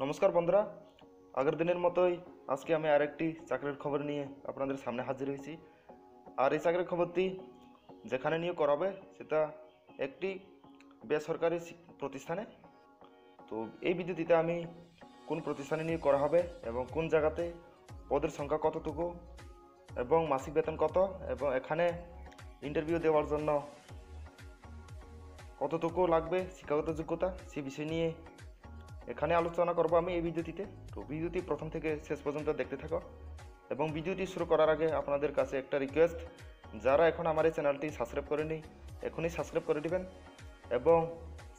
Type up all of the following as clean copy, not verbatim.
নমস্কার বন্ধুরা, আগের দিনের মতোই আজকে আমি আরেকটি চাকরির খবর নিয়ে আপনাদের সামনে হাজির হয়েছি। আর এই চাকরির খবরটি যেখানে নিয়োগ করাবে সেটা একটি বেসরকারি প্রতিষ্ঠানে। তো এই ভিডিওটিতে আমি কোন প্রতিষ্ঠানে নিয়োগ করা হবে এবং কোন জায়গাতে, পদের সংখ্যা কতটুকু এবং মাসিক বেতন কত এবং এখানে ইন্টারভিউ দেওয়ার জন্য কতটুকু লাগবে শিক্ষাগত যোগ্যতা, সেই বিষয় নিয়ে এখানে আলোচনা করব আমি এই ভিডিওটিতে। তো ভিডিওটি প্রথম থেকে শেষ পর্যন্ত দেখতে থাকো এবং ভিডিওটি শুরু করার আগে আপনাদের কাছে একটা রিকোয়েস্ট, যারা এখন আমার এই চ্যানেলটি সাবস্ক্রাইব করেনি এখনই সাবস্ক্রাইব করে দিবেন এবং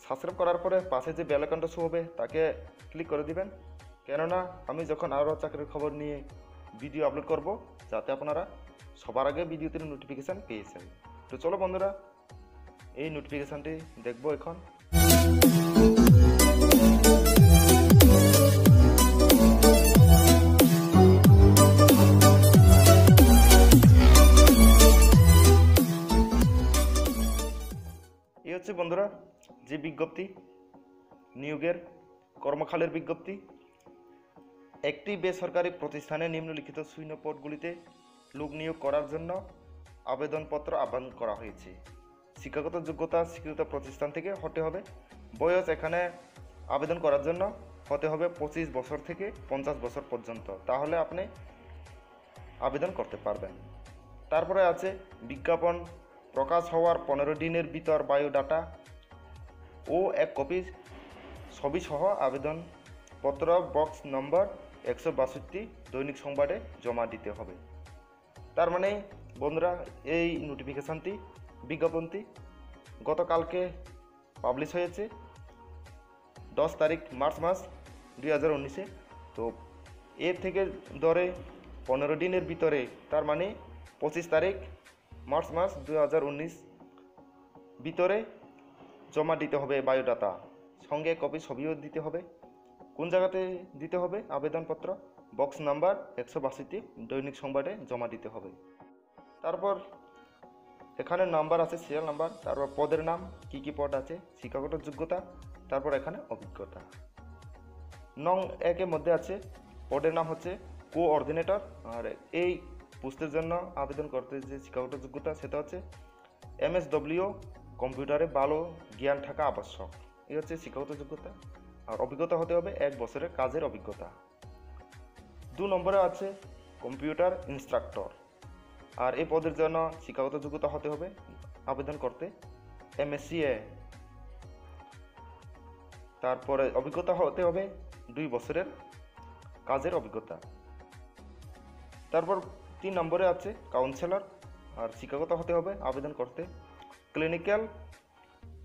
সাবস্ক্রাইব করার পরে পাশে যে বেল আইকনটা শো হবে তাকে ক্লিক করে দিবেন, কেননা আমি যখন আরও চাকরির খবর নিয়ে ভিডিও আপলোড করব যাতে আপনারা সবার আগে ভিডিওটির নোটিফিকেশান পেয়েছেন। তো চলো বন্ধুরা, এই নোটিফিকেশানটি দেখব এখন। এই হচ্ছে বন্ধুরা যে বিজ্ঞপ্তি, নিয়োগের কর্মখালের বিজ্ঞপ্তি। একটি বেসরকারি প্রতিষ্ঠানে নিম্নলিখিত শূন্য পদগুলিতে লোক নিয়োগ করার জন্য আবেদনপত্র আহ্বান করা হয়েছে। শিক্ষাগত যোগ্যতা স্বীকৃত প্রতিষ্ঠান থেকে হতে হবে। বয়স এখানে আবেদন করার জন্য হতে হবে 25 বছর থেকে 50 বছর পর্যন্ত, তাহলে আপনি আবেদন করতে পারবেন। তারপরে আছে বিজ্ঞাপন প্রকাশ হওয়ার 15 দিনের ভিতর বায়োডাটা ও এক কপি ছবি সহ আবেদনপত্র বক্স নম্বর 162 দৈনিক সংবাদে জমা দিতে হবে। তার মানে বন্ধুরা, এই নোটিফিকেশানটি, বিজ্ঞাপনটি গতকালকে পাবলিশ হয়েছে 10 তারিখ মার্চ মাস 2019-এ। তো এর থেকে ধরে 15 দিনের ভিতরে, তার মানে 25 তারিখ মার্চ মাস 2019 ভিতরে জমা দিতে হবে বায়োডাটা, সঙ্গে কপি ছবিও দিতে হবে। কোন জায়গাতে দিতে হবে আবেদনপত্র? বক্স নাম্বার 162 দৈনিক সংবাদে জমা দিতে হবে। তারপর এখানে নাম্বার আছে, সিরিয়াল নাম্বার, তারপর পদের নাম, কি পদ আছে, শিক্ষাগত যোগ্যতা, তারপর এখানে অভিজ্ঞতা। নং 1-এর মধ্যে আছে পদের নাম হচ্ছে কোঅর্ডিনেটর। আর এই পোস্টের জন্য আবেদন করতে যে শিক্ষাগত যোগ্যতা সেটা হচ্ছে MSW, কম্পিউটারে ভালো জ্ঞান থাকা আবশ্যক। এই হচ্ছে শিক্ষাগত যোগ্যতা। আর অভিজ্ঞতা হতে হবে 1 বছরের কাজের অভিজ্ঞতা। 2 নম্বরে আছে কম্পিউটার ইনস্ট্রাক্টর। আর এই পদের জন্য শিক্ষাগত যোগ্যতা হতে হবে আবেদন করতে MSCA। তারপরে অভিজ্ঞতা হতে হবে 2 বছরের কাজের অভিজ্ঞতা। তারপর 3 নম্বরে আছে কাউন্সেলর। আর শিক্ষাগত হতে হবে আবেদন করতে ক্লিনিক্যাল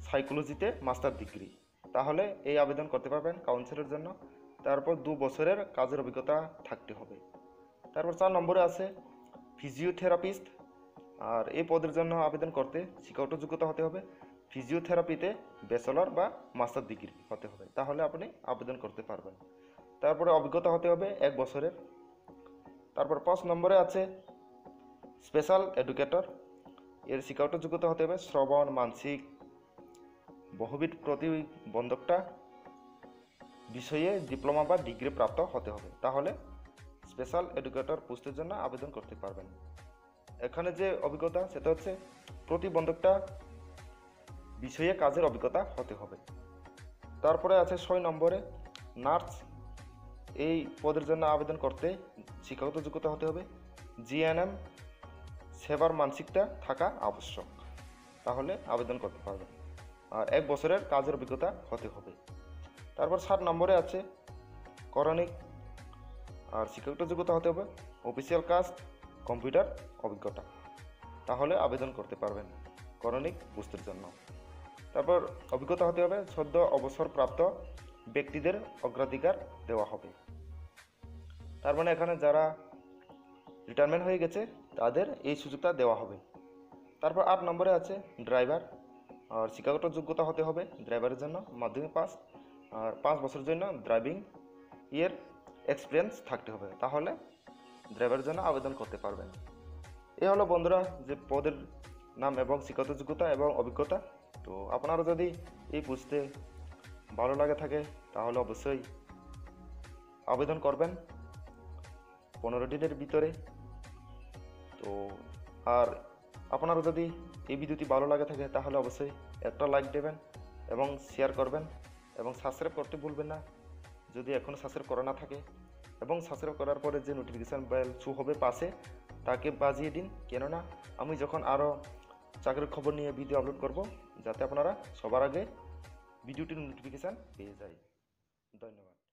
সাইকোলজিতে মাস্টার ডিগ্রি, তাহলে এই আবেদন করতে পারবেন কাউন্সিলের জন্য। তারপর 2 বছরের কাজের অভিজ্ঞতা থাকতে হবে। তারপর 4 নম্বরে আছে ফিজিওথেরাপিস্ট। আর এই পদের জন্য আবেদন করতে শিক্ষাগত যোগ্যতা হতে হবে ফিজিওথেরাপিতে ব্যাচেলর বা মাস্টার ডিগ্রি হতে হবে, তাহলে আপনি আবেদন করতে পারবেন। তারপরে অভিজ্ঞতা হতে হবে 1 বছরের। তারপর 5 নম্বরে আছে স্পেশাল এডুকেটর। এর শিক্ষাগত যোগ্যতা হতে হবে শ্রবণ, মানসিক, বহুবিধ প্রতিবন্ধকতা বিষয়ে ডিপ্লোমা বা ডিগ্রি প্রাপ্ত হতে হবে, তাহলে স্পেশাল এডুকেটর পোস্টের জন্য আবেদন করতে পারবেন। এখানে যে অভিজ্ঞতা সেটা হচ্ছে প্রতিবন্ধকতা বিষয়ে কাজের অভিজ্ঞতা হতে হবে। তারপরে আছে 6 নম্বরে নার্স। এই পদের জন্য আবেদন করতে শিক্ষাগত যোগ্যতা হতে হবে GNM, সেবার মানসিকতা থাকা আবশ্যক, তাহলে আবেদন করতে পারবেন। আর 1 বছরের কাজের অভিজ্ঞতা হতে হবে। তারপর 7 নম্বরে আছে করণিক। আর শিক্ষাগত যোগ্যতা হতে হবে অফিসিয়াল কাজ, কম্পিউটার অভিজ্ঞতা, তাহলে আবেদন করতে পারবেন করণিক পোস্টের জন্য। তারপর অভিজ্ঞতা হতে হবে সদ্য অবসরপ্রাপ্ত ব্যক্তিদের অগ্রাধিকার দেওয়া হবে, তার মানে এখানে যারা রিটায়ারমেন্ট হয়ে গেছে তাদের এই সুযোগটা দেওয়া হবে। তারপর 8 নম্বরে আছে ড্রাইভার। আর শিক্ষাগত যোগ্যতা হতে হবে ড্রাইভারের জন্য মাধ্যমিক পাস, আর 5 বছরের জন্য ড্রাইভিং এর এক্সপিরিয়েন্স থাকতে হবে, তাহলে ড্রাইভারের জন্য আবেদন করতে পারবেন। এই হলো বন্ধুরা যে পদের নাম এবং শিক্ষাগত যোগ্যতা এবং অভিজ্ঞতা। তো আপনারা যদি এই বুঝতে ভালো লাগে থাকে তাহলে অবশ্যই আবেদন করবেন 15 দিনের ভিতরে। তো আর আপনারা যদি এই ভিডিওটি ভালো লাগে থাকে তাহলে অবশ্যই একটা লাইক দেবেন এবং শেয়ার করবেন এবং সাবস্ক্রাইব করতে ভুলবেন না যদি এখনও সাবস্ক্রাইব করা না থাকে, এবং সাবস্ক্রাইব করার পরে যে নোটিফিকেশান বেল শো হবে পাশে তাকে বাজিয়ে দিন, কেননা আমি যখন আরও চাকরির খবর নিয়ে ভিডিও আপলোড করব যাতে আপনারা সবার আগে ভিডিওটির নোটিফিকেশান পেয়ে যায়। ধন্যবাদ।